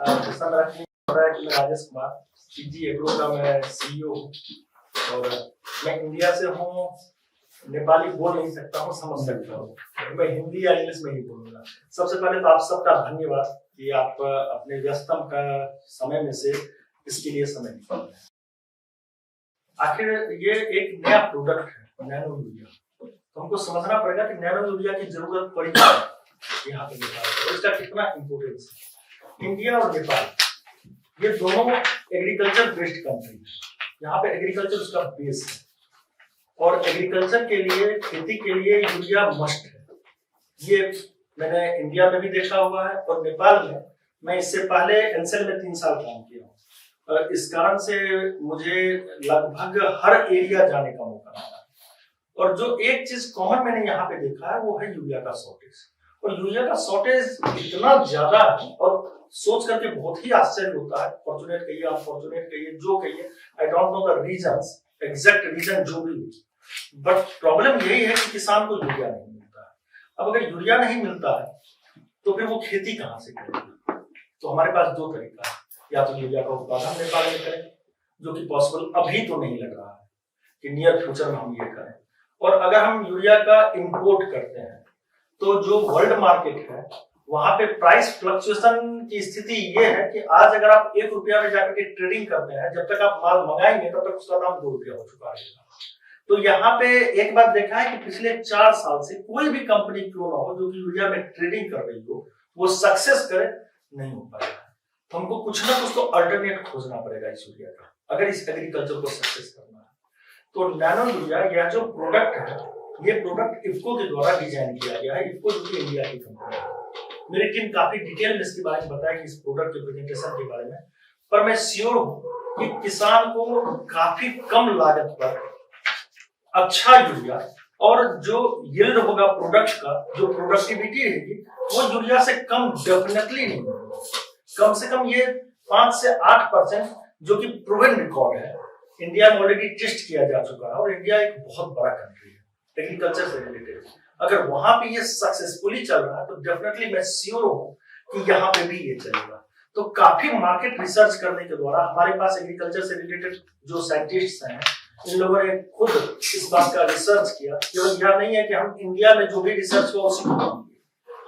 मैं Rajesh Kumar CG agro का मैं सीईओ हूँ और मैं इंडिया से हूँ। नेपाली बोल नहीं सकता हूँ, समझ सकता हूँ। मैं हिंदी या इंग्लिश में ही बोलूंगा। सबसे पहले तो आप सबका धन्यवाद कि आप अपने व्यस्तम का समय में से इसके लिए समय निकाल रहे हैं। आखिर ये एक नया प्रोडक्ट है नैनो यूरिया, तो हमको समझना पड़ेगा कि नैनो यूरिया की जरूरत पड़ी यहाँ पे नेपाल और इसका कितना इम्पोर्टेंस है। इंडिया और नेपाल ये दोनों एग्रीकल्चर बेस्ड कंट्री है। यहाँ पे एग्रीकल्चर उसका बेस है और एग्रीकल्चर के लिए, खेती के लिए यूरिया मस्ट है। ये मैंने इंडिया में भी देखा हुआ है और नेपाल में मैं इससे पहले एनसेल में 3 साल काम किया हूँ। इस कारण से मुझे लगभग हर एरिया जाने का मौका मिला और जो एक चीज कॉमन मैंने यहाँ पे देखा है वो है यूरिया का शॉर्टेज। और यूरिया का शॉर्टेज इतना ज्यादा है और सोच करके बहुत ही आश्चर्य होता है। फॉर्चुनेट कहिए, आप फॉर्चुनेट कहिए, जो कहिए, I don't know the reasons, exact reason जो भी हो, बट प्रॉब्लम यही है कि किसान को यूरिया नहीं मिलता है। अब अगर यूरिया नहीं मिलता है तो फिर वो खेती कहाँ से करेगा? तो हमारे पास 2 तरीका है, या तो यूरिया का उत्पादन नेपाल में करें, जो कि पॉसिबल अभी तो नहीं लग रहा है कि नियर फ्यूचर में हम ये करें। और अगर हम यूरिया का इंपोर्ट करते हैं तो जो वर्ल्ड मार्केट है वहां पे प्राइस फ्लक्चुएशन की स्थिति ये है कि आज अगर आप 1 रुपया में जाकर के ट्रेडिंग करते हैं, जब तक आप माल मंगाएंगे तब तक उसका दाम 2 रुपया हो चुका है। तो यहाँ पे एक बात देखा है कि पिछले 4 साल से कोई भी कंपनी क्यों ना हो जो कि यूरिया में ट्रेडिंग कर रही हो, वो सक्सेस करे नहीं हो पाएगा। तो हमको कुछ ना कुछ तो अल्टरनेट खोजना पड़ेगा इस यूरिया का, अगर इस एग्रीकल्चर को सक्सेस करना है। तो नैनो यूरिया यह जो प्रोडक्ट है, ये प्रोडक्ट इफ्को के द्वारा डिजाइन किया गया है। इफ्को जो कि इंडिया की कंपनी है। मेरी टीम काफी डिटेल में इसके बारे में बताएगी, इस प्रोडक्ट के प्रेजेंटेशन के बारे में। पर मैं श्योर हूं कि किसान को काफी कम लागत पर अच्छा यूरिया और जो यील्ड होगा प्रोडक्ट का, जो प्रोडक्टिविटी रहेगी, वो यूरिया से कम डेफिनेटली नहीं होगा। कम से कम ये 5 से 8% जो कि प्रूवन रिकॉर्ड है, इंडिया में ऑलरेडी टेस्ट किया जा चुका है। और इंडिया एक बहुत बड़ा कंट्री है एग्रीकल्चर से रिलेटेड। अगर वहां पे ये सक्सेसफुली चल रहा है तो डेफिनेटली मैं श्योर हूं कि यहाँ पे भी ये चलेगा। तो काफी मार्केट रिसर्च करने के द्वारा हमारे पास एग्रीकल्चर से रिलेटेड जो साइंटिस्ट हैं, इन लोगों ने खुद इस बात का रिसर्च किया। केवल यह नहीं है कि हम इंडिया में जो भी रिसर्च हुआ उसी को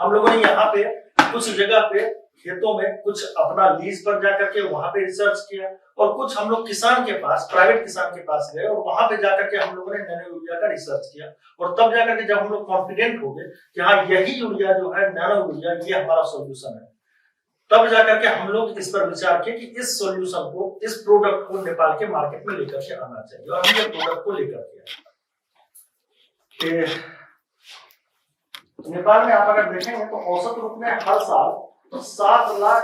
हम लोगों ने यहाँ पे कुछ जगह पे खेतों में कुछ अपना लीज पर जाकर के वहां पे रिसर्च किया और कुछ हम लोग किसान के पास, प्राइवेट किसान के पास गए और वहां पे जाकर के हम लोगों ने नैनो यूरिया का रिसर्च किया। और तब जाकर के जब हम लोग कॉन्फिडेंट हो गए कि हाँ यही यूरिया जो है नैनो यूरिया, ये हमारा सॉल्यूशन है, तब जाकर के हम लोग इस पर विचार किए कि इस सॉल्यूशन को, इस प्रोडक्ट को नेपाल के मार्केट में लेकर के आना चाहिए। और हम ये प्रोडक्ट को लेकर के नेपाल में आप अगर देखेंगे तो औसत रूप में हर साल 7 लाख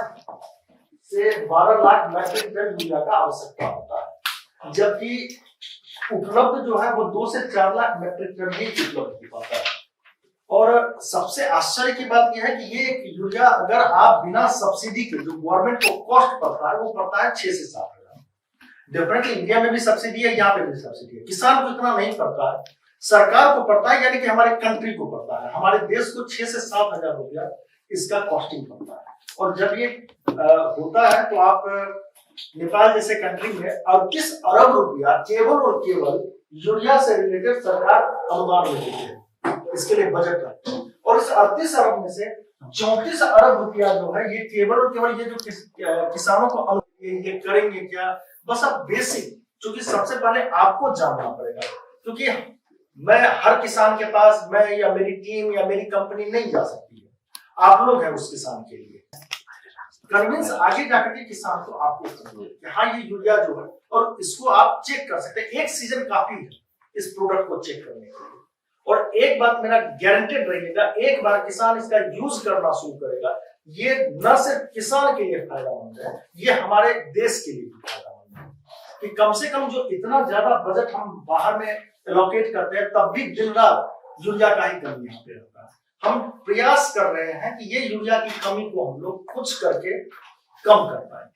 से 12 लाख मैट्रिक टन यूरिया का आवश्यकता होता है, जबकि उपलब्ध जो है वो 2 से 4 लाख मैट्रिक टन ही उपलब्ध हो पाता है। और सबसे आश्चर्य की बात यह है कि ये यूरिया अगर आप बिना सब्सिडी के, जो गवर्नमेंट को कॉस्ट पड़ता है, वो पड़ता है 6 से 7 हजार। डेफिनेटली इंडिया में भी सब्सिडी है, यहाँ पे भी सब्सिडी है। किसान को इतना नहीं पड़ता है, सरकार को पड़ता है, यानी कि हमारे कंट्री को पड़ता है, हमारे देश को 6 से 7 हजार रुपया इसका कॉस्टिंग पड़ता है। और जब ये होता है तो आप नेपाल जैसे कंट्री में 38 अरब रुपया केवल और केवल यूरिया से रिलेटेड सरकार अनुदान में देती है, इसके लिए बजट रखते हैं। और इस 38 अरब में से 34 अरब रुपया जो है ये केवल और केवल ये जो किसानों को ये करेंगे क्या, बस अब बेसिक, क्योंकि सबसे पहले आपको जानना पड़ेगा, क्योंकि मैं हर किसान के पास, मैं या मेरी टीम या मेरी कंपनी नहीं जा सकती है, आप लोग हैं उस किसान के लिए। कन्विंस आगे जाकर के किसान को आपको कि हाँ ये यूरिया जो है, और इसको आप चेक कर सकते हैं, एक सीजन काफी है इस प्रोडक्ट को चेक करने के लिए। और एक बात मेरा गारंटेड रहेगा, एक बार किसान इसका यूज करना शुरू करेगा, ये न सिर्फ किसान के लिए फायदामंद है, ये हमारे देश के लिए भी फायदामंद है। कि कम से कम जो इतना ज्यादा बजट हम बाहर में एलोकेट करते हैं, तब भी दिन रात यूरिया का ही कमी यहाँ पे रहता है। हम प्रयास कर रहे हैं कि ये यूरिया की कमी को हम लोग कुछ करके कम कर पाए।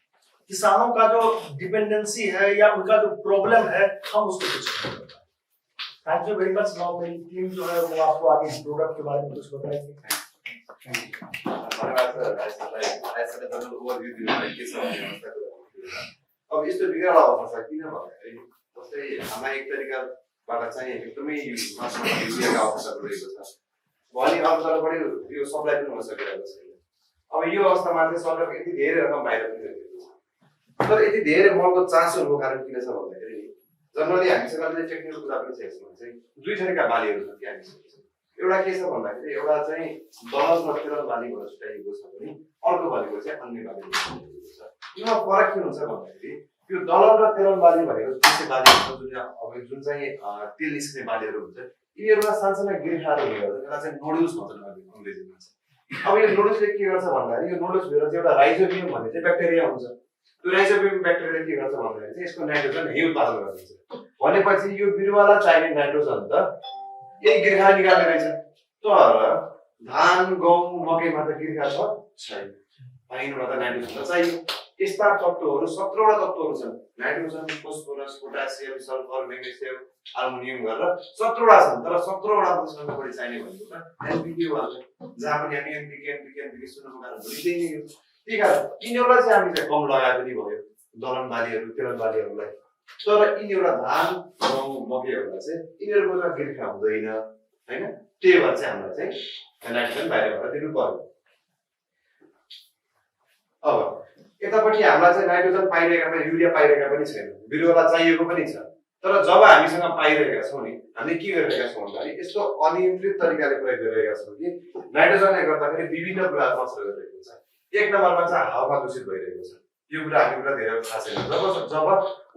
किसानों का जो डिपेंडेंसी है या उनका जो प्रॉब्लम है, हम उसको कुछ कर पाए। Thank you very much. Now मेरी टीम जो है वो आपको आगे इस प्रोडक्ट के बारे में कुछ बताएगी। अवस्थाको जनरल ओभरभ्यू दिनुभयो के छ भन्ने अवस्थाको अब यस्तो बिग्रल अवस्था छ किन भन्दाखेरि जस्तै हाम्रा एक तरिकाबाट चाहिँ एकदमै मात्रामा युरियाको आवश्यकता रहेको छ भोलि अरूतर्फबाट यो सप्लाई पनि हुन सकिरहेको छैन अब यो अवस्थामा चाहिँ सरकारको यति धेरै रकम बाहिर पनि गरिएको छ तर यति धेरै मलको चासो हुनुको कारण किन छ भन्दाखेरि जनरली हामीसँग अहिले टेक्निकल कुरा पनि छ यसमा चाहिँ दुई थरीका बालीहरू छन् कि हामीसँग एउटा के छ भन्दाखेरि एउटा चाहिँ दलत र तेलत बाली भनेर छुट्याइएको छ भने अर्को भनेको चाहिँ अन्य बाली छुट्याइएको छ यसमा फरक के हुन्छ भन्दाखेरि यो दलत र तेलत बाली भनेको त्यस्तै बालीहरू जुन अब जुन चाहिँ तेल निस्किने बालीहरू हुन्छ यिनीहरूमा सानसाना गिर्खाहरू हुने गर्छ त्यसलाई चाहिँ नोडुल्स भन्छन् अङ्ग्रेजीमा चाहिँ अब यो नोडुल्सले के गर्छ भन्दाखेरि यो नोडुल्स भित्र चाहिँ एउटा राइजोबियम भन्ने चाहिँ ब्याक्टेरिया हुन्छ त्यो राइजोबियम ब्याक्टेरियाले के गर्छ भन्दाखेरि चाहिँ यसको नाइट्रोजन यही उत्पादन गरिदिन्छ भनेपछि यो बिरुवालाई चाहिने नाइट्रोजन त यही गिर्खा निकाल्ने रहेछ तर धान गहुँ मकैमा त गिर्खा छैन पाइनुमा त नाइट्रोजन त चाहियो यस्ता तत्त्वहरू 17वटा तत्त्वहरू छन् nitrogen phosphorus potassium sulphur magnesium aluminium गरेर 17वटा छन् तर 17वटा भन्दा बढी चाहिने भनेको त एनपीके वाला जहाँ पनि हामी एनपीके सुन्नुको कारण भनिँदै नै हो त्यही कारण यिनीहरूलाई चाहिँ हामी चाहिँ कम लगाए पनि भयो दलहन बालीहरू तेलहन बालीहरूलाई तर यिनीहरू धान गहुँ मकैहरूलाई चाहिँ यिनीहरूको त गिर्खा हुँदैन हैन त्यही भएर चाहिँ हामीलाई चाहिँ नाइट्रोजन बाहिरबाट दिनु पर्यो अब यतापट्टि हामीलाई चाहिँ नाइट्रोजन पाइरहेका पनि युरिया पाइरहेका पनि छैन बिरुवालाई चाहिएको पनि छ तर जब हामीसँग पाइरहेका छौँ नि हामीले के गरिरहेका छौँ भन्दाखेरि यस्तो अनियन्त्रित तरिकाले प्रयोग गरिरहेका छौँ कि नाइट्रोजनले गर्दाखेरि विभिन्न कुराहरू असर गरिरहेको छ एक नम्बरमा चाहिँ हावा दूषित भइरहेको छ यो कुरा हामीलाई धेरै थाहा छैन जब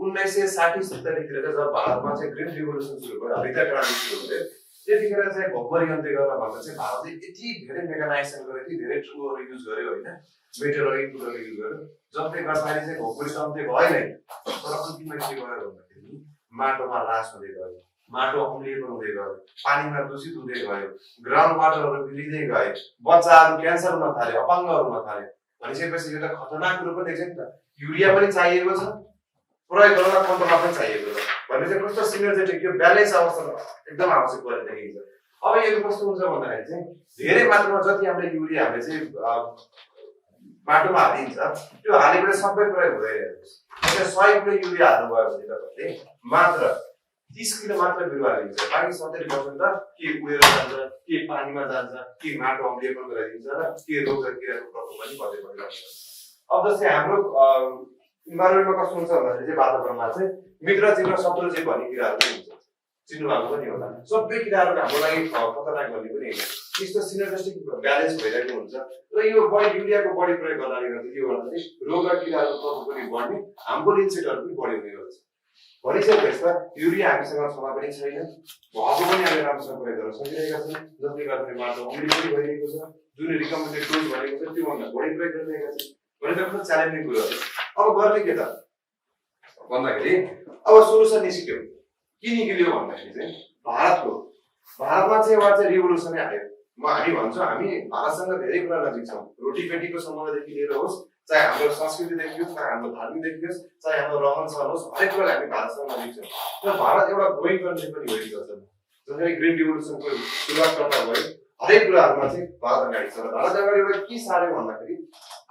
1960-70 तिर जब भारतमा चाहिँ ग्रीन रिभोल्युसन सुरु भयो हरित क्रान्ति सुरु भयो त्यतिखेर चाहिँ भोकमरी अन्त्य गर्न भन्दा चाहिँ भारतले यति धेरै मेकानाइजेसन गर्यो यति धेरै टुलहरू युज गर्यो होइन मेटेरियल इनपुटहरू युज गर्यो जसले गर्दाखेरि चाहिँ भोकमरी त अन्त्य भएन तर अन्तिममा के गर्यो भन्दाखेरि माटोमा ह्रास हुँदै गयो माटो अम्लीयपन हुँदै गयो पानीमा दूषित हुँदै गयो ग्राउन्ड वाटरहरू बिग्रिँदै गए बच्चाहरू क्यान्सर हुन थाले अपाङ्गहरू हुन थाले भनिसकेपछि यो त खतरनाक रूपमा देख्छ नि त युरिया पनि चाहिएको छ प्रयोग गर्न कन्ट्रोलमा पनि चाहिएको छ भने चाहिँ कस्तो सिनर्जेटिक यो ब्यालेन्स अवस्था एकदम आवश्यक परेर देखिन्छ अब यो कस्तो हुन्छ भन्दाखेरि चाहिँ धेरै मात्रामा जति हामीले युरिया हामीले चाहिँ माटोमा हालिन्छ त्यो हालेपछि सबै प्रयोग भइरहेको छ 100 किलो युरिया हाल्नुभयो भने तपाईँले मात्र 30 किलो मात्र बिरुवा लिन्छ बाँकी 70% त के उडेर जान्छ के पानीमा जान्छ के माटो अम्लीयपन गराइदिन्छ र के रोग र किराको प्रकोप पनि बढ्दै गइरहेको अब जस्तै हाम्रो इन्भाइरोमेन्टमा कस्तो हुन्छ भन्दाखेरि चाहिँ वातावरणमा चाहिँ मित्र जीव शत्रु जीव भन्ने किराहरू पनि हुन्छ चिन्नु भएको पनि होला सबै किराहरू हाम्रो लागि खतरनाक भन्ने पनि होइन यस्तो सिनर्जेटिक ब्यालेन्स भइरहेको हुन्छ र यो बढी युरियाको बढी प्रयोग गर्नाले गर्दा के गर्दा चाहिँ रोग र किराको प्रकोप पनि बढ्ने हार्मफुल इन्सेक्टहरू पनि बढी हुने गर्छ भनिसकेपछि त युरिया हामीसँग क्षमा पनि छैन भएको पनि हामीले राम्रोसँग प्रयोग गर्न सकिरहेका छौँ जसले गर्दाखेरि माटो अम्ली पनि भइरहेको छ जुन रिकमेन्डेड डोज भनेको छ त्योभन्दा बढी प्रयोग गरिरहेका छौँ भने त कस्तो च्यालेन्जिङ कुरोहरू अब गर्ने के त भन्दाखेरि अब सोलुसन निस्क्यो के निक्ल्यो भन्दाखेरि चाहिँ भारतमा चाहिँ एउटा चाहिँ रिभोल्युसनै आयो हामी भन्छौँ हामी भारतसँग धेरै कुरा नजिक छौँ रोटीपेटीको सम्बन्धदेखि लिएर होस् चाहे हाम्रो संस्कृतिदेखि होस् चाहे हाम्रो धार्मिकदेखि होस् चाहे हाम्रो रहन सहन होस् हरेक कुरा हामी भारतसँग नजिक छौँ र भारत एउटा ग्रोइङ कन्ट्री पनि भइरहेको छ जसरी ग्रिन रिभोल्युसनको सुरुवात गर्दा भयो हरेक कुराहरूमा चाहिँ भारत अगाडि छ र भारत अगाडि एउटा के सार्यो भन्दाखेरि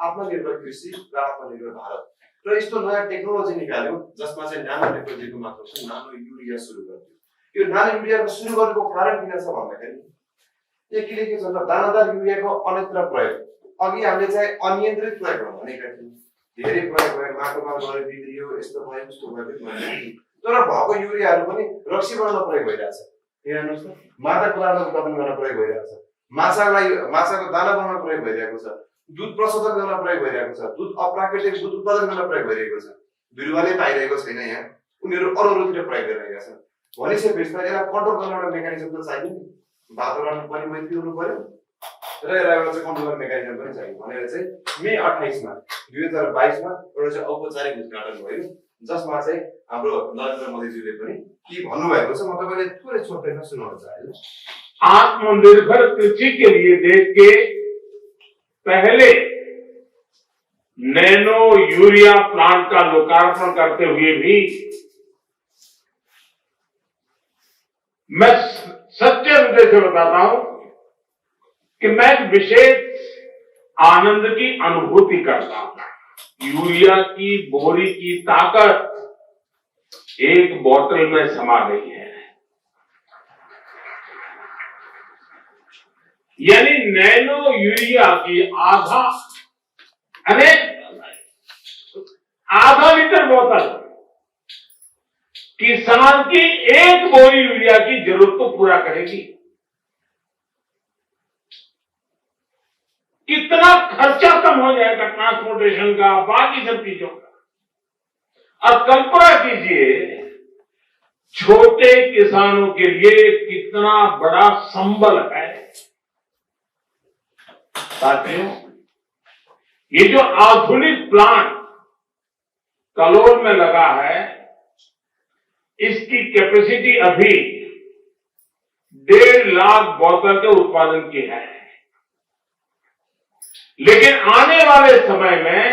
आत्मनिर्भर कृषि र आत्मनिर्भर भारत र यस्तो नयाँ टेक्नोलोजी निकाल्यो जसमा चाहिँ नानो टेक्नोलोजीको मात्र छ नानो युरिया सुरु गरियो यो नानो युरियाको सुरु गर्नुको कारण किन छ भन्दाखेरि के छ भन्दा दानादार युरियाको अन्यत्र प्रयोग अघि हामीले चाहिँ अनियन्त्रित प्रयोग गर्नु भनेका थियौँ धेरै प्रयोग भयो माटोमा गएर बिग्रियो यस्तो भयो उस्तो भयो पनि तर भएको युरियाहरू पनि रक्सी बनाउन प्रयोग भइरहेछ हेर्नुहोस् त माछा कुरालाई उत्पादन गर्न प्रयोग भइरहेछ माछाको दाना बनाउन प्रयोग भइरहेको छ दूध प्रशोधन गर्न प्रयोग भइरहेको छ दूध अप्राकृतिक दूध उत्पादन गर्न प्रयोग भइरहेको छ बिरुवाले पाइरहेको छैन यहाँ उनीहरू अरूतिर प्रयोग गरिरहेका छन् भनिसकेपछि त यसलाई कन्ट्रोल गर्ने एउटा मेकानिजम त चाहियो नि वातावरण पनि मैत्री हुनु पर्यो र यसलाई एउटा चाहिँ कन्ट्रोल गर्ने मेकानिजम पनि चाहियो भनेर चाहिँ मे 28 मा 2022 मा एउटा चाहिँ औपचारिक उद्घाटन भयो जसमा चाहिँ हाम्रो नरेन्द्र मोदीजीले पनि के भन्नुभएको छ म तपाईँले थोरै छोटैमा सुनाउन चाहे आत्मनिर्भर कृषि के लिए देश के पहले नैनो यूरिया प्लांट का लोकार्पण करते हुए भी मैं सच्चे हृदय से बताता हूं कि मैं विशेष आनंद की अनुभूति करता हूं। यूरिया की बोरी की ताकत एक बोतल में समा गई है। यानी नैनो यूरिया की आधा लीटर बोतल किसान की एक बोरी यूरिया की जरूरत को पूरा करेगी। कितना खर्चा कम हो जाएगा ट्रांसपोर्टेशन का, बाकी सब चीजों का। अब कल्पना कीजिए छोटे किसानों के लिए कितना बड़ा संबल है। साथियों, ये जो आधुनिक प्लांट कलोल में लगा है, इसकी कैपेसिटी अभी 1.5 लाख बोतल के उत्पादन की है। लेकिन आने वाले समय में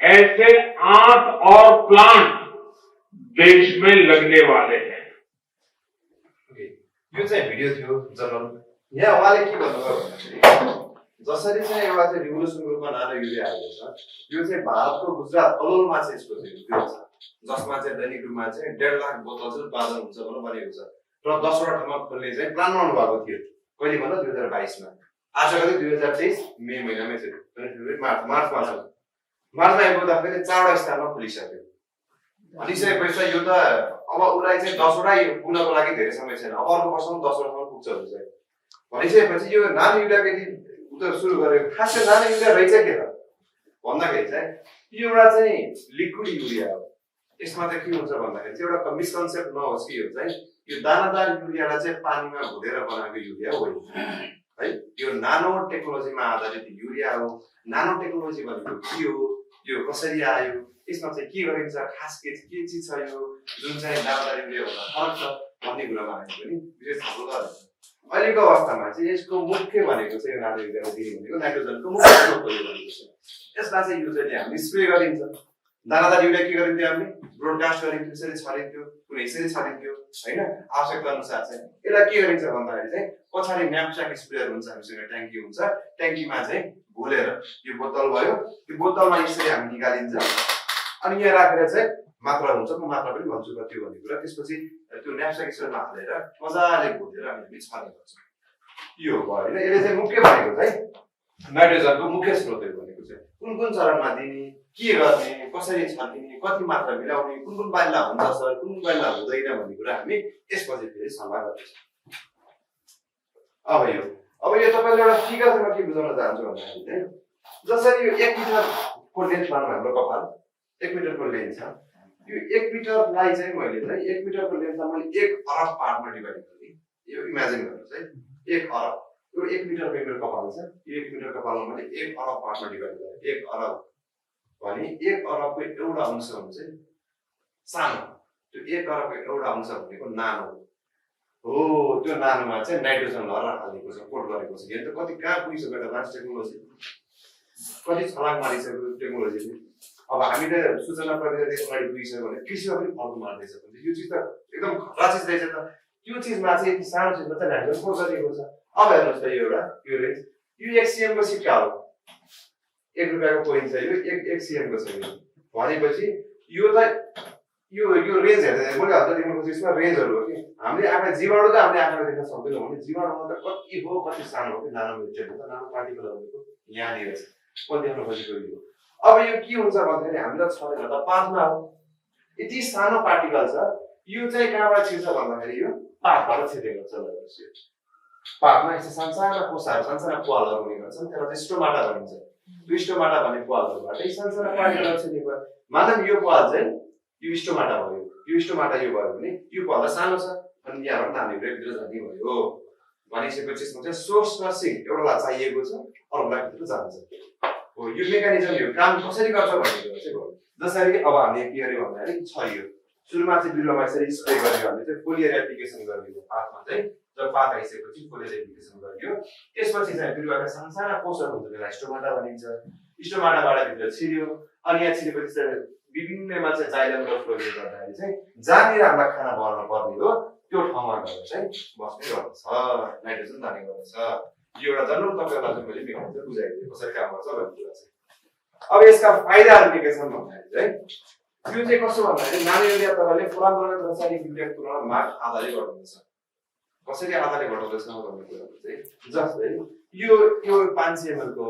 ऐसे 8 और प्लांट देश में लगने वाले हैं। यो चाहिँ भिडियो थियो जनरल। यहाँ उहाँले के भन्नुभयो भन्दाखेरि जसरी चाहिँ एउटा चाहिँ रिभोल्युसनको रूपमा नानो युरिया आएको छ, यो चाहिँ भारतको गुजरात कलोलमा चाहिँ यसको चाहिँ उद्योग छ, जसमा चाहिँ दैनिक रूपमा चाहिँ 1.5 लाख बोतल चाहिँ उत्पादन हुन्छ भनेको छ र 10 वटा ठाउँमा खोल्ने चाहिँ प्लान बनाउनु भएको थियो। कहिले भन्दा 2022 मा। आज कति 2023 मे महिनामै थियो, मार्चमा छ। मार्चमा आइपुग्दाखेरि 4 वटा स्थानमा खोलिसक्यो। भनिसकेपछि यो त अब उसलाई चाहिँ 10 वटा पुग्नको लागि धेरै समय छैन। अब अर्को वर्षमा 10 वटासम्म पुग्छ हुन्छ। भनिसकेपछि यो नानो युरियाको यदि उता सुरु गरेको, खास चाहिँ नानो युरिया रहेछ के त भन्दाखेरि चाहिँ यो एउटा चाहिँ लिक्विड युरिया हो। यसमा चाहिँ के हुन्छ भन्दाखेरि चाहिँ एउटा मिसकन्सेप्ट नहोस् कि यो चाहिँ यो दानादार युरियालाई चाहिँ पानीमा घोलेर बनाएको युरिया होइन है। यो नानो टेक्नोलोजीमा आधारित युरिया हो। नानो टेक्नोलोजी भनेको के हो, यो कसरी आयो, यसमा चाहिँ के गरिन्छ, खास के चिज छ यो जुन चाहिँ दानादार युरिया भन्दा फरक छ भन्ने कुरामा हामी पनि विशेष छलफल गर्छौँ। अहिलेको अवस्थामा चाहिँ यसको मुख्य भनेको चाहिँ यो नानो युरियालाई दिने भनेको नाइट्रोजनको मुख्य स्रोत हो भनेको छ। यसलाई चाहिँ युजरले हामीले स्प्रे गरिन्छ। दानादार युरिया के गरिन्थ्यो, हामीले ब्रोडकास्ट गरिन्थ्यो, यसरी छरिन्थ्यो, कुनै यसरी छरिन्थ्यो होइन, आवश्यकता अनुसार चाहिँ। यसलाई के गरिन्छ भन्दाखेरि चाहिँ पछाडि न्यापस्याक स्प्रेयर हुन्छ, हामीसँग ट्याङ्की हुन्छ, ट्याङ्कीमा चाहिँ घोलेर यो बोतल भयो, यो बोतलमा यसरी हामी निकालिन्छ अनि यहाँ राखेर चाहिँ मात्रा हुन्छ, म मात्रा पनि भन्छु कति हो भन्ने कुरा। त्यसपछि त्यो न्यापस्याक स्प्रेयरमा हालेर मजाले घोलेर हामी छर्ने गर्छौँ। यो भयो होइन। यसले चाहिँ मुख्य भनेको चाहिँ नाइट्रोजनको मुख्य स्रोतहरू भनेको चाहिँ कुन कुन चरणमा दिने, के गर्ने, कसरी छर्किने, कति मात्रा मिलाउने, कुन कुन बालीलाई हुन्छ सर, कुन कुन बालीलाई हुँदैन भन्ने कुरा हामी यसपछि फेरि सल्लाह गर्छौँ। अब यो तपाईँले एउटा फिगरमा के बुझाउन चाहन्छु भन्दाखेरि चाहिँ जसरी यो 1 मिटरको लेन्थ मानौँ हाम्रो कपाल 1 मिटरको लेन्थ छ, यो 1 मिटरलाई चाहिँ मैले चाहिँ 1 मिटरको लेन्थमा मैले 1 अरब पार्टमा डिभाइड गरेँ। यो इमेजिन गर्नुहोस् है, 1 अरब। यो 1 मिटरको मेरो कपाल छ, यो 1 मिटर कपालमा मैले 1 अरब पार्टमा डिभाइड गरेँ। 1 अरब भने 1 अरबको एउटा अंश हुन्छ सानो। त्यो 1 अरबको एउटा अंश भनेको नानो हो। त्यो नानोमा चाहिँ नाइट्रोजन लहर हालेको छ, कोट गरेको छ। यो त कति कहाँ पुगिसक्यो एडभान्स टेक्नोलोजी, कति छलाङ मारिसक्यो टेक्नोलोजीले। अब हामी त सूचना प्रविधिले अगाडि पुगिसक्यो भने कृषिमा पनि फर्क मार्दैछ भने यो चिज त एकदम खतरा चिज रहेछ त। त्यो चिजमा चाहिँ यति सानो चिजमा चाहिँ नाइट्रोजन कोट गरिएको छ। अब हेर्नुहोस् त यो एउटा यो रेन्ज, यो 1 CM को सिक्का हो, 1 रुपियाँको कोइन छ यो, 1 CM को छ यो। भनेपछि यो त यो रेन्ज हेर्दा मैले हल्का देख्नु खोजेको यसमा रेन्जहरू हो कि हामीले आफै जीवाणु त हामीले आफैले देख्न सक्दैनौँ भने जीवाणुमा त कति हो, कति सानो हो कि नानो मेटेरियल हो, नानो पार्टिकलहरूको यहाँनिर छ कति देख्न खोजेको यो। अब यो के हुन्छ भन्दाखेरि हामीलाई छँदैन त 5 मा हो। यति सानो पार्टिकल छ, यो चाहिँ कहाँबाट छिर्छ भन्दाखेरि यो पातबाट छिर्ने गर्छ। पातमा यस्तो सानसाना कोषाहरू, सानसाना प्वालहरू हुने गर्छन्, त्यसलाई चाहिँ स्टोमाटा भनिन्छ। त्यो स्टोमाटा भन्ने प्वालहरूबाट सानसाना पार्टिकलहरू छिर्ने भयो। मानव यो प्वाल चाहिँ यो स्टोमाटा भयो, यो स्टोमाटा यो भयो भने यो प्वाल सानो छ अनि यहाँबाट नानी भित्र जाने भयो। भनिसकेपछि यसमा चाहिँ सोर्स र सिङ्क एउटालाई चाहिएको छ, अर्कोलाई भित्र जान्छ हो। यो मेकानिजम यो काम कसरी गर्छ भन्ने कुरा चाहिँ भयो। जसरी अब हामीले के गर्यो भन्दाखेरि छ यो सुरुमा चाहिँ बिरुवामा यसरी स्प्रे गर्यो भने चाहिँ फोलियर एप्लिकेसन गरिदियो। पातमा चाहिँ जब पात आइसकेपछि फोलियर एप्लिकेसन गरियो। त्यसपछि चाहिँ बिरुवाका सानसाना कोषहरू हुन्छ, त्यसलाई स्टोमाटा भनिन्छ। स्टोमाटाबाट भित्र छिर्यो अनि यहाँ छिरेपछि चाहिँ विभिन्नमा चाहिँ जाइलम र फ्लोरिन गर्दाखेरि चाहिँ जहाँनिर हामीलाई खाना बढ्न पर्ने हो त्यो ठाउँमा गएर चाहिँ बस्ने गर्दछ, नाइट्रोजन जाने गर्दछ। यो एउटा जनरल तपाईँलाई चाहिँ मैले मेकानिजम बुझाइदिएँ कसरी काम गर्छ भन्ने कुरा चाहिँ। अब यसका फाइदाहरू के छन् भन्दाखेरि चाहिँ यो चाहिँ कस्तो भन्दाखेरि नानो युरिया तपाईँले परम्परागत रासायनिक युरियाको तुलनामा माग आधाले घटाउँदैछ। कसरी आधाले घटाउँदैछ भन्ने कुरा चाहिँ जस्तै यो 500 ml को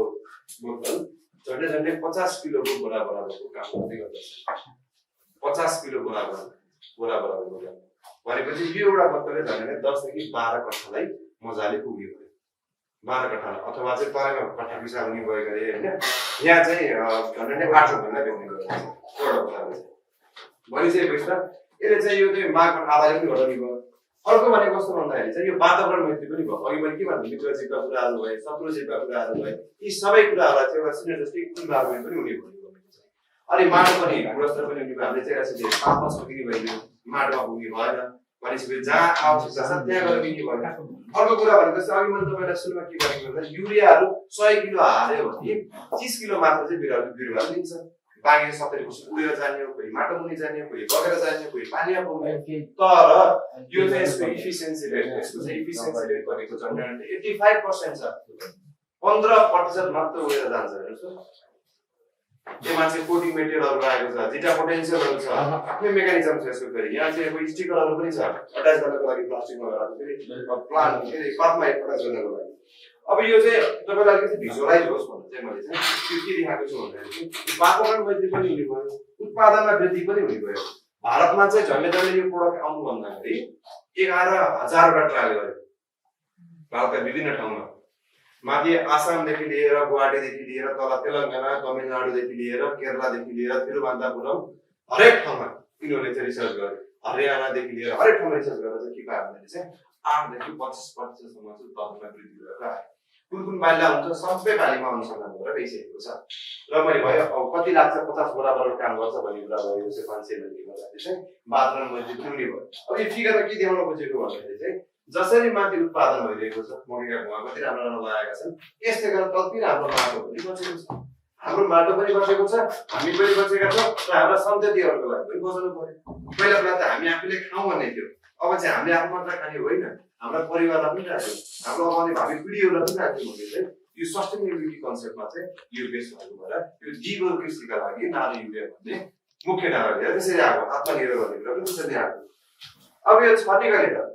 बोतल झन्डै झन्डै 50 किलोको बोरा बराबरको काम गर्दै गर्दछ। 50 किलो बोरा बराबरको काम भनेपछि यो एउटा बोतलले झन्डै 10 देखि 12 कट्ठालाई मजाले पुग्यो भने 12 कट्ठा अथवा चाहिँ तराईमा कट्ठा पिसा हुने भयो गरे हैन यहाँ चाहिँ झन्डै 8 भन्दा बेच्ने गर्छ एउटा बोतलले चाहिँ भनिसकेपछि त यसले चाहिँ यो चाहिँ मागमा आधाले पनि घटाउने भयो। अर्को भनेको कस्तो भन्दाखेरि चाहिँ यो वातावरण मैत्री पनि भयो। अघि मैले के भन्नु मित्रजीवका कुराहरू भए शत्रुजीवका कुराहरू भए यी सबै कुराहरूलाई चाहिँ एउटा सिनर्जिस्टिक इन्भाइरोमेन्ट पनि हुने भयो। अनि माटो पनि गुणस्तर पनि हुने भयो। हामीले चाहिँ यसरी तापमा सकिने भइदियो माटोमा पुग्ने भएन भनेपछि जहाँ आवश्यकता छ त्यहाँ गएर बिक्री भयो। अर्को कुरा भनेको चाहिँ अघि मैले तपाईँलाई सुरुमा के गरेको भन्दा युरियाहरू 100 किलो हाल्यो भने 30 किलो मात्र चाहिँ बिरुवाले दिन्छ। बाँकी 70% उडेर जाने हो, कोही माटो मुनि जाने हो, कोही बगेर जाने हो, कोही पानीमा पुग्ने। तर यो चाहिँ यसको इफिसियन्सी रेट भनेको झन्डै 85% छ। 15% मात्र उडेर जान्छ हेर्नुहोस्। यो मान्छे कोटिङ मेटेरियलहरू राखेको छ, जिटा पोटेन्सियलहरू छ, आफ्नै मेकानिजम छ यसको फेरि। यहाँ चाहिँ कोही स्टिकरहरू पनि छ अट्याच गर्नको लागि प्लास्टिकमा लगाएर फेरि प्लान्ट फेरि पातमा अट्याच गर्नको लागि। अब यो चाहिँ तपाईँलाई अलिकति भिजुअलाइज होस् भनेर चाहिँ मैले चाहिँ त्यो के देखाएको छु भन्दाखेरि वातावरण मैत्री पनि हुने भयो, उत्पादनमा वृद्धि पनि हुने भयो। भारतमा चाहिँ झन्डै झन्डै यो प्रोडक्ट आउनु भन्दाखेरि 11,000 ट्रायल गर्यो भारतका विभिन्न ठाउँमा। माथि आसामदेखि लिएर गुवाहाटीदेखि लिएर तल तेलङ्गाना तमिलनाडुदेखि लिएर केरलादेखि लिएर तिरुवनन्तपुरम हरेक ठाउँमा यिनीहरूले चाहिँ रिसर्च गर्यो। हरियाणादेखि लिएर हरेक ठाउँमा रिसर्च गरेर चाहिँ के पायो भन्दाखेरि चाहिँ 8 देखि 25% चाहिँ उत्पादनमा वृद्धि गरेर आयो। कुन बालीमा हुन्छ सबै बालीमा अनुसन्धान गरेर गइसकेको छ। र मैले भयो अब कति लाग्छ 50 बराबर काम गर्छ भन्ने कुरा भयो। यो चाहिँ 500 ml गर्दाखेरि चाहिँ वातावरण मैत्री पनि हुने भयो। अब यो फिगरमा के देखाउन खोजेको भन्दाखेरि चाहिँ जसरी माथि उत्पादन भइरहेको छ मकैका भुवा कति राम्रो राम्रो लगाएका छन् यस्तै गरेर तलतिर हाम्रो माटो पनि बचेको छ। हाम्रो माटो पनि बचेको छ, हामी पनि बचेका छौँ र हाम्रा सन्ततिहरूको लागि पनि बचाउनु पर्यो। पहिला बेला त हामी आफूले खाउँ भन्ने थियो, अब चाहिँ हामीले आफू मात्र खाने होइन हाम्रा परिवारलाई पनि राख्यौँ, हाम्रो आउने भावी पिँढीहरूलाई पनि राख्यौँ भने चाहिँ यो सस्टेनेबिलिटी कन्सेप्टमा चाहिँ यो बेस भएको भएर यो जीवन कृषिका लागि नानो युरिया भन्ने मुख्य नारा लिएर त्यसरी आएको आत्मनिर्भर भन्ने कुरा पनि त्यसरी आएको। अब यो छने गरी त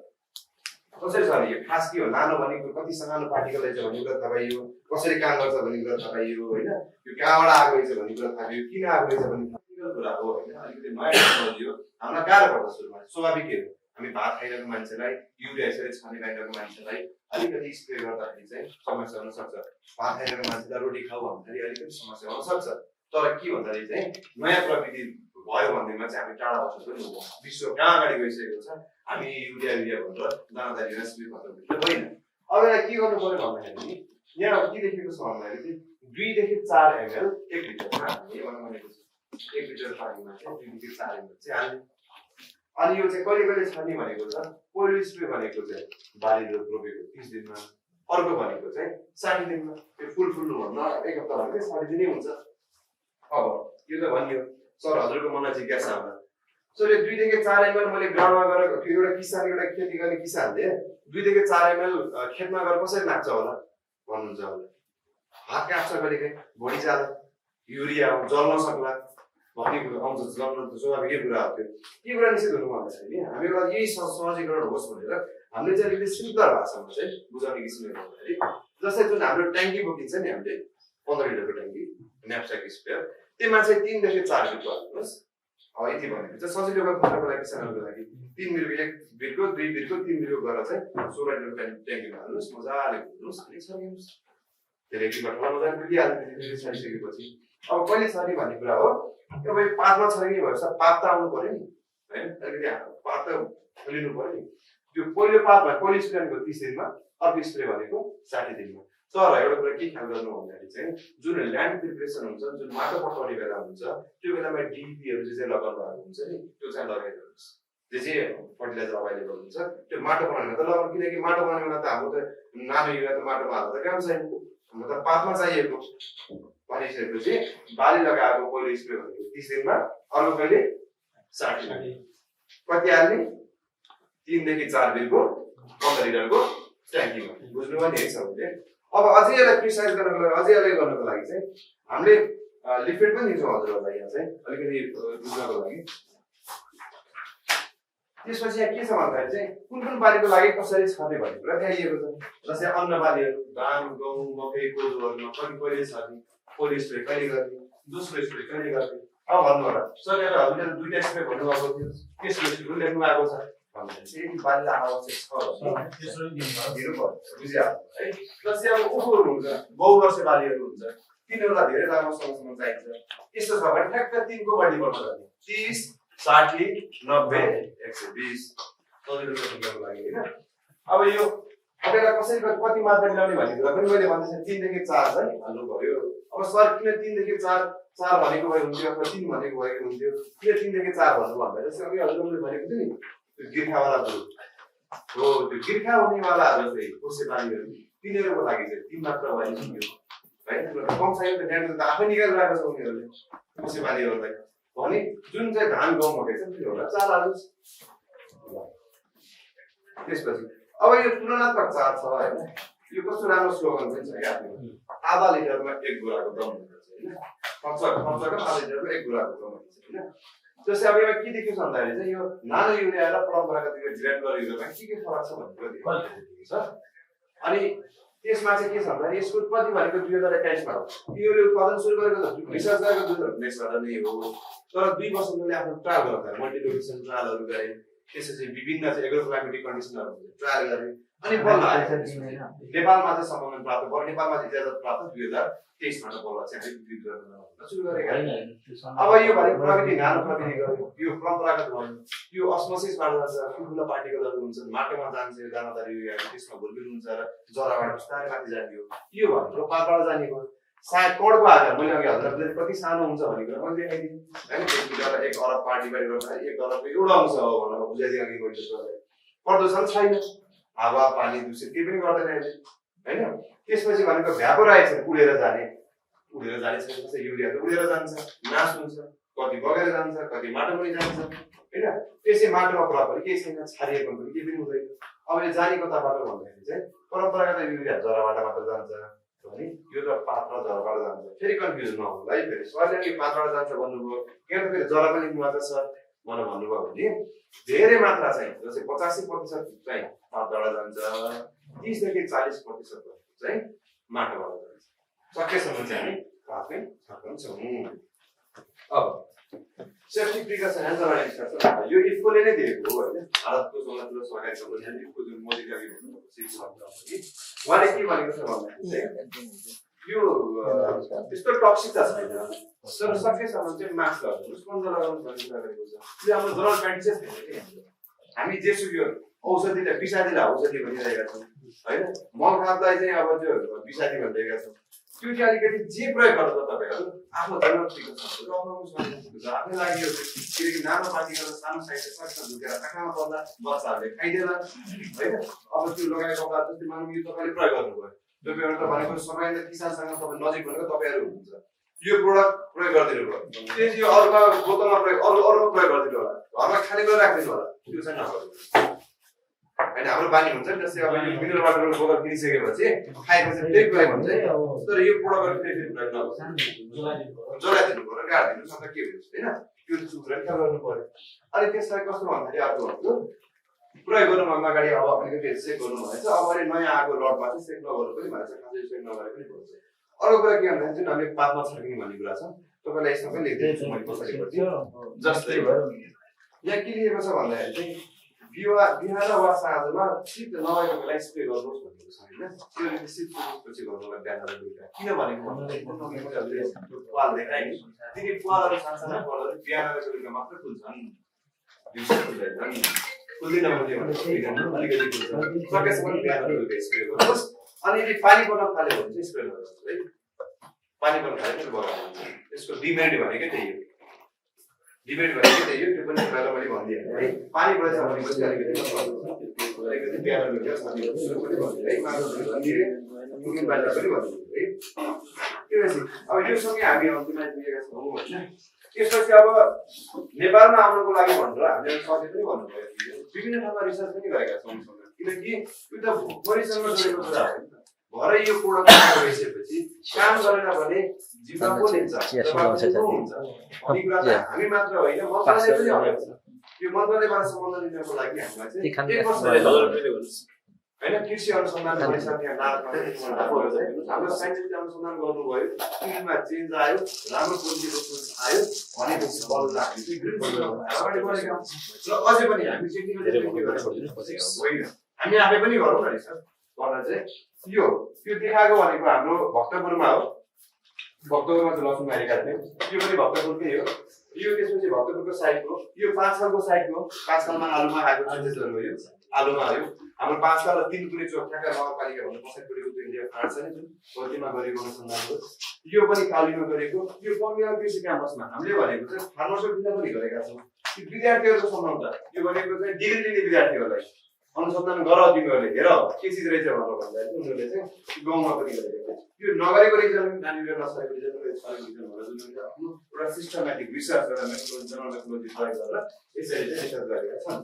कसरी छ भने यो खास के हो नानो भनेको कति सानो पार्टिकल रहेछ भन्ने कुरा थाहा पाइयो, कसरी काम गर्छ भन्ने कुरा थाहा पाइयो होइन, यो कहाँबाट आएको रहेछ भन्ने कुरा थाहा पाइयो, किन आएको रहेछ भन्ने कुरा हो होइन। अलिकति नयाँ टेक्नोलोजी हो, हामीलाई गाह्रो पर्छ सुरुमा, स्वाभाविक हो। हामी भात खाइरहेको मान्छेलाई युरिया यसरी छानिरहेको मान्छेलाई अलिकति स्प्रे गर्दाखेरि चाहिँ समस्या हुन सक्छ। भात खाइरहेको मान्छेलाई रोटी खाऊ भन्दाखेरि अलिकति समस्या हुन सक्छ। तर के भन्दाखेरि चाहिँ नयाँ प्रविधि भयो भन्दैमा चाहिँ हामी टाढा बस्नु पनि हुँदैन। विश्व कहाँ अगाडि गइसकेको छ, हामी युरिया भनेर दानादारी रेसिपी भन्नु होइन। अब यहाँ के गर्नु पर्यो भन्दाखेरि यहाँ के लेखेको छ भन्दाखेरि 2 देखि 4 ml 1 लिटरमा भनेको छ। 1 लिटर पानीमा चाहिँ 2 देखि 4 ml चाहिँ हाल्ने। अनि यो चाहिँ कहिले कहिले छान्ने भनेको छ पहिलो स्प्रे भनेको चाहिँ बाली रोपेको 30 दिनमा, अर्को भनेको चाहिँ 60 दिनमा। यो फुल्नु भन्न 1 हप्ता भनेको 60 दिनै हुन्छ। अब यो त भनियो सर हजुरको मनलाई जिज्ञासा होला। सो यो 2 देखि 4 ml मैले ग्राउन्डमा गएर एउटा खेती गर्ने किसानले 2 देखि 4 ml खेतमा गएर कसरी नाप्छ होला भन्नुहुन्छ होला। हात काट्छ कहिलेकाहीँ, भोलि जाँदा युरिया जल्न सक्ला भन्ने कुरा आउँछ, जल्न त स्वाभाविकै कुरा हो। त्यो के कुरा निश्चित हुनु भन्दाखेरि नि हामी एउटा यही सहजीकरण होस् भनेर हामीले चाहिँ अलिकति सिम्पल भाषामा चाहिँ बुझाउने किसिमले भन्दाखेरि जस्तै जुन हाम्रो ट्याङ्की बोकिन्छ नि हामीले 15 लिटरको ट्याङ्की न्यापस्याक स्प्रेयर त्यसमा चाहिँ 3 देखि 4 बिर्को हाल्नुहोस्। अब यति भनेको चाहिँ सजिलोको खुट्टाको लागि किसानहरूको लागि 3 बिर्को 1 बिर्को 2 बिर्को 3 बिर्को गरेर चाहिँ 16 लिटरको ट्याङ्कीमा हाल्नुहोस्, मजाले घुम्नुहोस् अनि छर्किनुहोस्। त्यसले के गर्छ मजाले बिर्किहाल्छ छरिसकेपछि। अब कहिले छर्ने भन्ने कुरा हो, अब पातमा छर्किने भएछ पात त आउनु पर्यो नि होइन, अलिकति पात त लिनु पर्यो नि। त्यो पहिलो पातमा पहिलो स्प्रे भनेको 30 दिनमा, अर्को स्प्रे भनेको 60 दिनमा। तर एउटा कुरा के ख्याल गर्नु भन्दाखेरि चाहिँ जुन ल्यान्ड प्रिपरेसन हुन्छ, जुन माटो पठाउने बेला हुन्छ त्यो बेलामा डिपिहरू चाहिँ लगाउनु भएको हुन्छ नि त्यो चाहिँ लगाइदिनुहोस्। जो चाहिँ फर्टिलाइजर अभाइलेबल हुन्छ त्यो माटो बनाउने त लगाउनु, किनकि माटो बनाउने बेला त हाम्रो त नानो युरिया त माटोमा हाल्दा काम छैन, हाम्रो त पातमा चाहिएको भनिसकेपछि बाली लगाएको पहिलो स्प्रे भनेको 30 दिनमा, अर्को कहिले 60 दिनमा। कति हाल्ने 3 देखि 4 बिर्को 15 लिटरको ट्याङ्कीमा। बुझ्नु पनि है सबैले। अब अझै यसलाई प्रिसाइज गर्नको लागि अझै यसलाई गर्नको लागि चाहिँ हामीले लिफलेट पनि दिन्छौँ हजुरहरूलाई यहाँ चाहिँ अलिकति बुझ्नको लागि। त्यसपछि यहाँ के छ भन्दाखेरि चाहिँ कुन कुन बालीको लागि कसरी छर्ने भन्ने कुरा देखाइएको छ। जस्तै अन्न बालीहरू धान गहुँ मकै कोदोहरूमा कहिले छर्ने, पहिलो स्प्रे कहिले गर्ने, दोस्रो स्प्रे कहिले गर्ने। अब भन्नु होला सर यहाँ हजुरले दुईटा स्प्रे भन्नुभएको थियो, त्यसको स्प्रे लेख्नु भएको छ भन्दाखेरि चाहिँ बालीलाई आवश्यक छ दिनु पर्छ, बुझिहाल्नु है। जस्तै अब उखुहरू हुन्छ, बहुवर्षे बालीहरू हुन्छ, तिनीहरूलाई धेरै लामो समयसम्म चाहिन्छ। यस्तो छ भने ठ्याक्क 3 को मल्टिपल गर्ने 30 60 90 120 सजिलो लागि हैन। अब यो तपाईँलाई कसरी कति मात्रा मिलाउने भन्ने कुरा पनि मैले भन्दैछु 3 देखि 4 है हाल्नु पर्यो। अब सर किन 3 देखि 4 भनेको भए हुन्थ्यो अथवा 3 भनेको भए हुन्थ्यो, किन 3 देखि 4 भन्नु भन्दा चाहिँ अघि हजुरले भनेको थियो नि त्यो गिर्खावाला ग्रुप हो, त्यो गिर्खा हुनेवालाहरू चाहिँ कोसे बालीहरू तिनीहरूको लागि चाहिँ 3 मात्रा भए हुन्थ्यो हैन। कम चाहियो त ड्यान्स त आफै निकालिरहेको छ उनीहरूले कोसे बालीहरूलाई भने जुन चाहिँ धान गहुँ मकै छ तिनीहरूलाई 4 हाल्नुस्। त्यसपछि अब यो तुलनात्मक चार छ हैन, यो कस्तो राम्रो स्लोगन पनि छ क्या आधा लिटरमा 1 गोराको दम हुन्छ हैन, खर्चको आधा लिटरमा 1 गोराको दम हुन्छ हैन। जस्तै अब यहाँ के देखियो भन्दाखेरि चाहिँ यो नानो युरिया र परम्परागत ग्रेनुलर युरियामा के फरक छ भन्ने कुरा देखिएको छ। अनि त्यसमा चाहिँ के छ भन्दाखेरि यसको उत्पत्ति भनेको 2021 मा हो। योले उत्पादन सुरु गरेको त रिसर्च गरेको 2019 बाट नै हो, तर 2 वर्ष मैले आफ्नो ट्रायल गर्दा मल्टिलोकेसन ट्रायलहरू गरे, त्यसपछि विभिन्न चाहिँ एग्रोक्लाइमेटिक कन्डिसनहरू ट्रायल गरे अनि बल्ल नेपालमा चाहिँ सम्मान प्राप्त भयो। नेपालमा चाहिँ इजाजत प्राप्त 2023 बाट बल्ल चाहिँ बिक्री गर्न सुरु गरेका। अब यो भनेको प्रविधि नानो प्रविधि गर्यो, यो परम्परागत भयो, यो अस्मोसिसबाट जान्छ, ठुल्ठुला पार्टिकलहरू हुन्छन् माटोमा जान्छ, दानादार युरिया त्यसमा घुलमिल हुन्छ र जराबाट बिस्तारै माथि जाने हो। यो भनेको पातबाट जाने हो। सायद करोडको आकार मैले अघि हजुरले कति सानो हुन्छ भन्ने कुरा मैले देखाइदिएँ हैन। 1 अरब पार्टी बारी गर्दा 1 अरबको एउटा अंश हो भनेर बुझाइदिएँ अघि मैले गर्दै। प्रदूषण छैन, हावा पानी दूषित केही पनि गर्दैन अहिले हैन। त्यसपछि भनेको भ्यापोराइजेसन उडेर जाने जस्तै युरिया त उडेर जान्छ, नाश हुन्छ, कति बगेर जान्छ, कति माटो पनि जान्छ हैन। त्यसै माटोमा प्रभाव पनि केही छैन, छारिएको पनि केही पनि हुँदैन। अब यो जाने कताबाट भन्दाखेरि चाहिँ परम्परागत युरिया जराबाट मात्र जान्छ भने यो त पात र जराबाट जान्छ। फेरि कन्फ्युजन नहुनुलाई फेरि सरले के पातबाट जान्छ भन्नुभयो, यहाँ त फेरि जरा पनि लिनुपर्छ सर भनेर भन्नुभयो भने धेरै मात्रा चाहिँ जस्तै 85% चाहिँ पातबाट जान्छ, 30 देखि 40% चाहिँ माटोबाट जान्छ। सकेसम्म चाहिँ हामी पातमै छर्कन्छौँ। अब सेफ्टी प्रिकसन एन्ड यो इफकोले नै दिएको हो हैन। भारतको सङ्घीय सरकारी सङ्गठन इफको जुन मोदीले अघि भन्नुभएको छ उहाँले के भनेको छ भन्दाखेरि चाहिँ यो त्यस्तो टक्सिक त छैन, तर सकेसम्म चाहिँ मास्क लगाउनुहोस्, बन्द लगाउनुहोस् भन्ने कुरा गरेको छ। यो हाम्रो जनरल प्र्याक्टिस छैन। हामी जेसुकै औषधिलाई विषादीलाई औषधि भनिरहेका छौँ हैन, मल खादलाई चाहिँ अब त्यो विषादी भनिरहेका छौँ। त्यो चाहिँ अलिकति जे प्रयोग गर्छ तपाईँहरू आफ्नो जनरल प्रिकसन आफ्नै लागि हो। किनकि नानो पार्टिकल सानो साइजले सक्छ झुकेर आँखामा पर्दा बच्चाहरूले खाइदिएला हैन। अब त्यो लगाएको कपडा जस्तै मानौँ यो तपाईँले प्रयोग गर्नुभयो, तपाईँहरू त भनेको सबैले किसानसँग तपाईँ नजिक भनेको तपाईँहरू हुनुहुन्छ, यो प्रोडक्ट प्रयोग गरिदिनु भयो, त्यसपछि यो अरूमा बोतलमा प्रयोग अरूमा प्रयोग गरिदिनु होला, घरमा खाने गरेर राखिदिनु होला, त्यो चाहिँ नगर्नु हैन। हाम्रो बानी हुन्छ नि जस्तै अब यो मिनरल वाटरको बोतल किनिसकेपछि खाएपछि त्यही प्रयोग हुन्छ, तर यो प्रोडक्टहरू फेरि प्रयोग नगर्नु, जलाइदिनु पर्यो, गाडिदिनु नत्र के हुन्छ हैन। त्यो कुरा ख्याल गर्नु पर्यो। अनि त्यसलाई कस्तो भन्दाखेरि अर्को भन्छु प्रयोग गर्नुभन्दा अगाडि अब अलिकति चेक गर्नु भनेको छ। अब अहिले नयाँ आएको लटमा चाहिँ चेक नगर्नु पनि भनेको छ, खासै चेक नगरे पनि हुन्छ। अर्को कुरा के भन्दाखेरि जुन हामीले पातमा छर्किने भन्ने कुरा छ, तपाईँलाई यसमा पनि लेखिदिन्छु मैले पछाडिपछि। जस्तै यहाँ के लेखेको छ भन्दाखेरि चाहिँ बिहान वा साँझमा शीत नभएको बेला स्प्रे गर्नुहोस् भनेको छ हैन। त्यो शीत पछि गर्नुलाई बिहान र बेलुका किन भनेको भन्दाखेरि पाल देखाए नि तिनी पालहरू सानसाना पालहरू बिहान र बेलुका मात्र फुल्छन्, दिउँसो फुल्दैनन्। फुल्दैन भने अलिकति फुल्छ, सकेसम्म बिहान र बेलुका स्प्रे गर्नुहोस्। अनि यदि पानी पर्न थाल्यो भने चाहिँ स्प्रे गर्नुहोस् है। पानी पर्न थाल्यो भने बगाउनुहोस्। यसको डिमेरिट भनेकै त्यही हो, डिबेट भनेको त्यही हो। त्यो पनि पहिला मैले भनिदिएँ है। पानी बढेछ भनेपछि अलिकति बिहान बेलुका पनि भनिदिएँ है, माटो पनि भनिदिएँ, कुकिङ बाजा पनि भनिदिएँ है। त्यसपछि अब यो सँगै हामी अन्तिममा पुगेका छौँ होइन। त्यसपछि अब नेपालमा आउनको लागि भनेर हामीले सधैँ पनि भन्नुभयो, विभिन्न ठाउँमा रिसर्च पनि गरेका छौँ, किनकि यो त परिसरमा जोडेको कुरा हो नि त। भरे यो प्रोडक्ट भइसकेपछि काम गरेन भने जिम्मा को लिन्छ हुन्छ भन्ने कुरा त हामी मात्र होइन मन्त्रालय पनि आउँछ यो मन्त्रालयबाट सम्बन्ध लिनको लागि हामीलाई चाहिँ 1 वर्ष हैन कृषि अनुसन्धान परिषद यहाँ नागरिक हाम्रो साइन्टिफिक अनुसन्धान गर्नुभयो फिल्डमा चेन्ज आयो राम्रो पोलिसी रोक्न आयो भनेपछि बल्ल हामी चाहिँ ग्रिन अगाडि बढेका र अझै पनि हामी टेक्निकल होइन हामी आफै पनि गरौँ न सर गर्न चाहिँ यो देखाएको भनेको हाम्रो भक्तपुरमा हो भक्तपुरमा चाहिँ लक्ष्मी मारेका थियौँ यो पनि भक्तपुरकै हो यो त्यसपछि भक्तपुरको साइड हो यो 5 सालको साइड हो 5 सालमा आलुमा आएको चेन्जेसहरू हो यो आलुमा आयो हाम्रो 5 साल र 3 कुनै चोखाका नगरपालिका भन्ने कसैको इन्डिया फाँड छ नि जुन कतिमा गरेको अनुसन्धान हो यो पनि कालीमा गरेको यो पन्ध्र कृषि क्याम्पसमा हामीले भनेको चाहिँ फार्मास्युटिकल पनि गरेका छौँ यो विद्यार्थीहरूको सम्बन्ध यो भनेको चाहिँ डिग्री लिने विद्यार्थीहरूलाई अनुसन्धान गर तिमीहरूले हेर के चिज रहेछ भनेर भन्दा चाहिँ उनीहरूले चाहिँ गाउँमा पनि गरेको यो नगरेको रिजन नानीले नसकेको रिजन र सकेको रिजन भनेर जुन आफ्नो एउटा सिस्टमेटिक रिसर्च एउटा मेथोडोलोजी जनरल मेथोडोलोजी प्रयोग गरेर यसरी चाहिँ रिसर्च गरेका छन्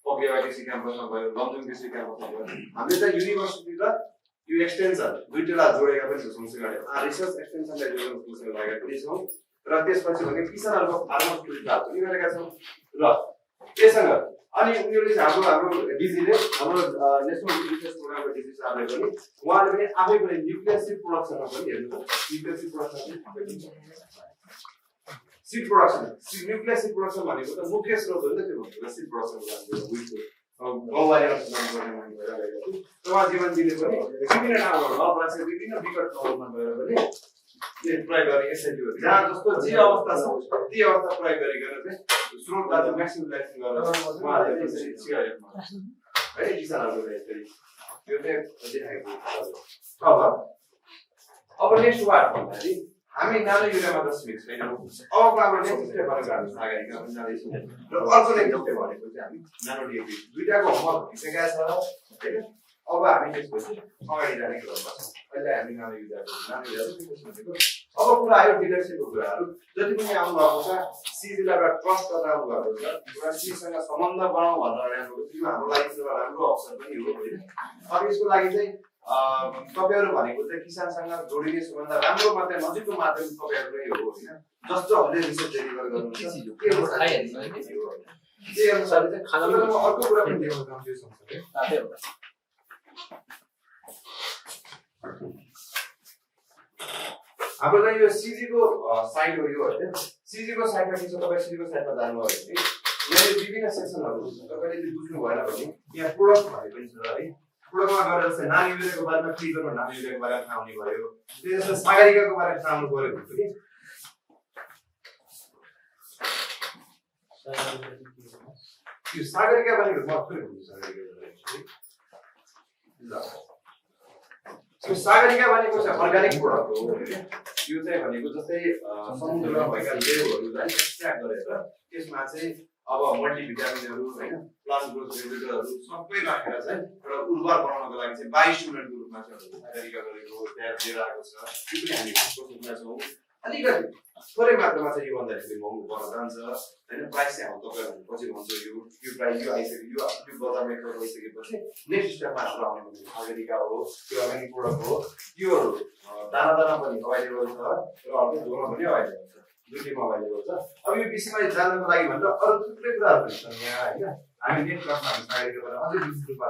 पक्रेवा कृषि क्याम्पसमा भयो लमजुङ कृषि क्याम्पसमा भयो हामीले चाहिँ युनिभर्सिटी र यो एक्सटेन्सन दुईटैलाई जोडेका पनि छौँ सँगसँगै रिसर्च एक्सटेन्सनलाई जोडेर सँगसँगै लागेका पनि छौँ र त्यसपछि भने किसानहरूको फार्मर्सको पनि गरेका छौँ र त्यससँग अनि उनीहरूले चाहिँ हाम्रो डिजीले हाम्रो नेसनल रिसर्च प्रोग्रामको डिजी साहबले पनि उहाँले पनि आफै पनि न्युक्लियर सिड प्रोडक्सनमा पनि हेर्नु nuclear seed production seed production nuclear seed production भनेको त मुख्य स्रोत हो नि त त्यो सिड प्रोडक्सन गाउँबारी अनुसन्धान गर्ने मान्छे भएर गएको छु उहाँ जीवन दिने पनि विभिन्न ठाउँबाट अपराध विभिन्न विकट ठाउँमा गएर पनि प्रयोग गर्ने एसएलजी जहाँ जस्तो जे अवस्था छ ती अवस्था प्रयोग गरिकन चाहिँ स्रोतलाई चाहिँ म्याक्सिमाइजेसन गरेर उहाँहरूले त्यसरी सिकाएको है किसानहरूले यसरी त्यो चाहिँ देखाएको अब नेक्स्ट वार्ड भन्दाखेरि हामी नानो युरियामा त सीमित छैनौँ अब हाम्रो नेक्स्ट स्टेप भनेको हामी सागरिका जाँदैछौँ र अर्को नेक्स्ट स्टेप भनेको चाहिँ हामी नानो डिएपी दुईटाको होमवर्क भइसकेका छ होइन अब हामी त्यसपछि अगाडि जाने क्रममा छौँ अहिले हामी नानो युरियाको अब कुरा आयो डिलरसिपको कुराहरू जति पनि आउनु भएको छ सिजीलाई एउटा ट्रस्ट गरेर आउनु भएको छ एउटा सिजीसँग सम्बन्ध बनाऊ भनेर आउनु यो हाम्रो लागि एउटा राम्रो अवसर पनि हो होइन अब यसको लागि चाहिँ तपाईँहरू भनेको चाहिँ किसानसँग जोडिने सबभन्दा राम्रो मात्रै नजिकको माध्यम तपाईँहरूकै हो होइन जस्तोहरूले रिसर्च डेलिभर गर्नुहुन्छ के अनुसारले चाहिँ खानामा अर्को कुरा पनि देखाउन चाहन्छु सँगसँगै हाम्रो चाहिँ यो सिजीको साइट हो यो होइन सिजीको साइटमा के छ तपाईँ सिजीको साइटमा जानुभयो भने यहाँ विभिन्न सेक्सनहरू हुन्छ तपाईँले बुझ्नु भएन भने यहाँ प्रोडक्ट भन्ने पनि छ है प्रोडक्टमा गएर जस्तै नानी युरियाको बारेमा क्लिक गर्नु नानी युरियाको बारेमा थाहा हुने भयो त्यही जस्तो सागरिकाको बारेमा थाहा हुनु पर्यो हुन्छ कि यो सागरिका भनेको म थोरै भन्छु सागरिका ल सो सागरिका भनेको चाहिँ अर्गानिक प्रोडक्ट हो यो चाहिँ भनेको जस्तै समुद्रमा भएका लेबहरूलाई एक्सट्र्याक्ट गरेर त्यसमा चाहिँ अब मल्टिभिटामिनहरू होइन प्लान्ट ग्रोथ रेगुलेटरहरू सबै राखेर चाहिँ एउटा उर्वर बनाउनको लागि चाहिँ बायोस्टिमुलेन्टको रूपमा चाहिँ सागरिका गरेको तयार लिएर आएको छ त्यो पनि हामी सोच्न छौँ अलिकति थोरै मात्रामा चाहिँ योभन्दा धेरै महँगो पर्न जान्छ होइन प्राइस चाहिँ हामी तपाईँहरू पछि भन्छ यो प्राइस यो आइसक्यो यो बजारमा एक गइसकेपछि नेक्स्ट स्टेपमा हाम्रो आउने भनेको सागरिका हो त्यो अर्ग्यानिक प्रोडक्ट हो योहरू दाना दाना पनि अभाइलेबल छ र अर्को झोलमा पनि अभाइलेबल छ दुईटैमा अभाइलेबल छ अब यो विषयमा जान्नको लागि भनेर अरू थुप्रै कुराहरू छन् यहाँ होइन हामी नेक्स्ट क्लासमा हामी सागरिकाबाट अझै विस्तृत रूपमा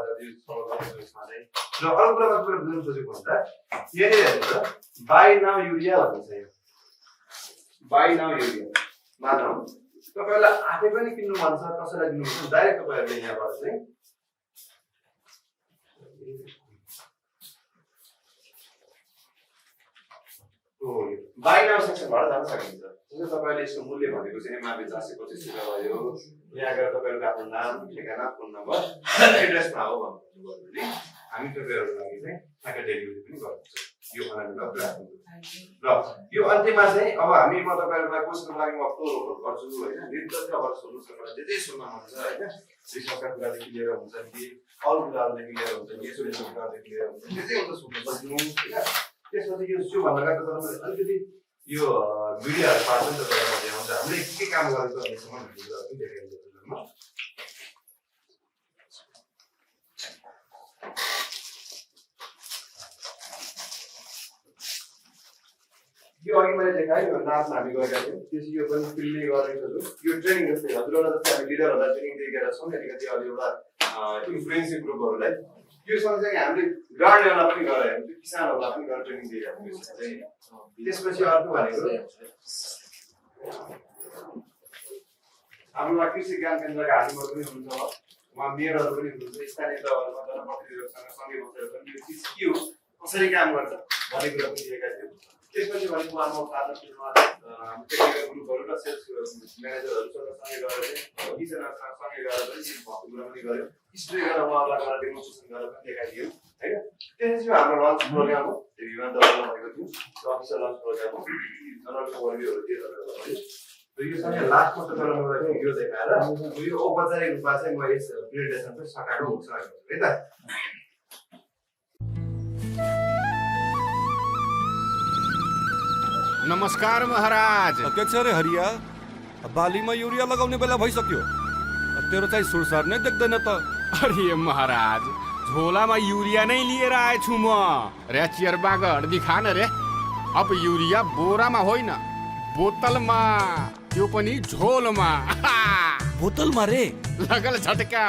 यसमा चाहिँ र अरू कुरामा तपाईँले बुझ्नु खोजेको भन्दा यहाँनिर हेर्नुहुन्छ बाई नाउ युरिया भन्ने छ यो बाई नाउ युरिया मानौ तपाईलाई आफै पनि किन्नु मन छ कसैलाई दिनु मन छ डाइरेक्ट तपाईहरुले यहाँबाट चाहिँ बाई नाउ सेक्सनबाट जान सकिन्छ जस्तै तपाईले यसको मूल्य भनेको चाहिँ एमआरपी 425 रुपैयाँ भयो यहाँ गएर तपाईहरुको आफ्नो नाम ठेगाना फोन नम्बर एड्रेसमा हो भन्नु भने हामी तपाईहरुको लागि चाहिँ ट्याक्कै डेलिभरी पनि गर्छौँ यो अनलाइन राख्नु र यो अन्त्यमा चाहिँ अब हामी म तपाईहरुलाई क्वेशनको लागि म फ्लोर गर्छु हैन निर्देशक अब सोध्नु सक्नुहुन्छ जे सुन्न मन छ हैन रिसर्चका कुरादेखि लिएर हुन्छ कि अरू कुराहरुदेखि लिएर हुन्छ कि सोल्युसन कुरादेखि लिएर हुन्छ जे हुन्छ सोध्नु सक्नु हैन त्यसपछि यो सु भन्दा तपाईहरुले अलिकति यो भिडियोहरु पार्ट पनि तपाईहरुले हुन्छ हामीले के काम गरेको भन्नेसम्म भिडियोहरु पनि देखाइन्छ म यो अघि मैले देखाएँ नाचमा हामी गएका थियौँ त्यस यो पनि फिल्डले गरेको छु यो ट्रेनिङ जस्तै हजुरहरूलाई जस्तै हामी लिडरहरूलाई ट्रेनिङ दिएका छौँ अलिकति अलि एउटा इन्फ्लुएन्सिङ ग्रुपहरूलाई यो सँगसँगै हामीले ग्राउन्ड लेभलमा पनि गरेर त्यो किसानहरूलाई पनि गरेर ट्रेनिङ दिएका छौँ त्यसपछि अर्को भनेको हाम्रोमा कृषि ज्ञान केन्द्रका हाजिमहरू पनि हुनुहुन्छ उहाँ मेयरहरू पनि हुनुहुन्छ स्थानीय तहहरूमा जनप्रतिनिधिहरूसँग सँगै बसेर पनि यो चिज के हो कसरी काम गर्छ भन्ने कुरा पनि दिएका थियौँ त्यसपछि भनेको उहाँमा पार्टनरसिपमा टेक्निकल ग्रुपहरू र सेल्स म्यानेजरहरूसँग सँगै गरेर किसानहरूसँग सँगै गरेर पनि भएको कुरा पनि गऱ्यौँ स्प्रे गरेर उहाँहरूलाई गरेर डेमोन्स्ट्रेसन गरेर पनि देखाइदियौँ होइन त्यसपछि हाम्रो लन्च प्रोग्राम हो त्यो विमान दलमा भएको थियो त्यो अफिसियल लन्च प्रोग्राम हो जनरल कर्मीहरू दिएर भयो यो सँगै लास्टमा तपाईँलाई मलाई यो देखाएर यो औपचारिक रूपमा चाहिँ म यस प्रेजेन्टेसन चाहिँ सकाएको हुन्छ है त नमस्कार महाराज के छ रे हरिया बालीमा युरिया लगाउने बेला भइसक्यो तेरो चाहिँ सुरसार नै देख्दैन त अरे महाराज झोलामा युरिया नै लिएर आएछु म रे चियरबा गड दिखान रे अब युरिया बोरामा होइन बोतलमा त्यो पनि झोलमा बोतलमा रे लगल झटका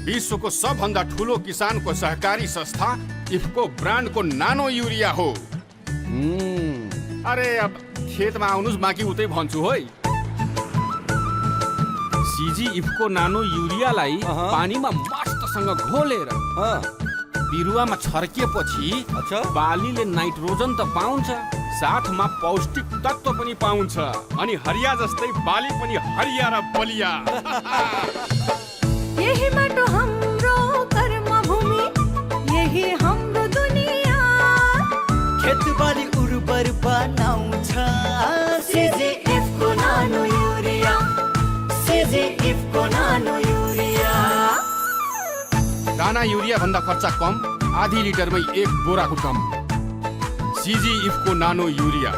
विश्वको सबभन्दा ठुलो किसानको सहकारी संस्था इफको ब्रान्डको नानो युरिया हो अरे अब खेतमा आउनुस् बाँकी उतै भन्छु है सिजी इफको नानो युरियालाई पानीमा मस्तसँग घोलेर बिरुवामा छर्किएपछि बालीले नाइट्रोजन त पाउँछ साथमा पौष्टिक तत्व पनि पाउँछ अनि हरिया जस्तै बाली पनि हरिया र बलिया यही माटो हाम्रो कर्मभूमि यही हाम्रो दुनिया खेतबारी उर्वर बनाउँछ सिजिएफ को नानो युरिया सिजिएफ को नानो युरिया दाना युरिया भन्दा खर्च कम आधी लिटरमै 1 बोराको कम सिजी इफको नानो युरिया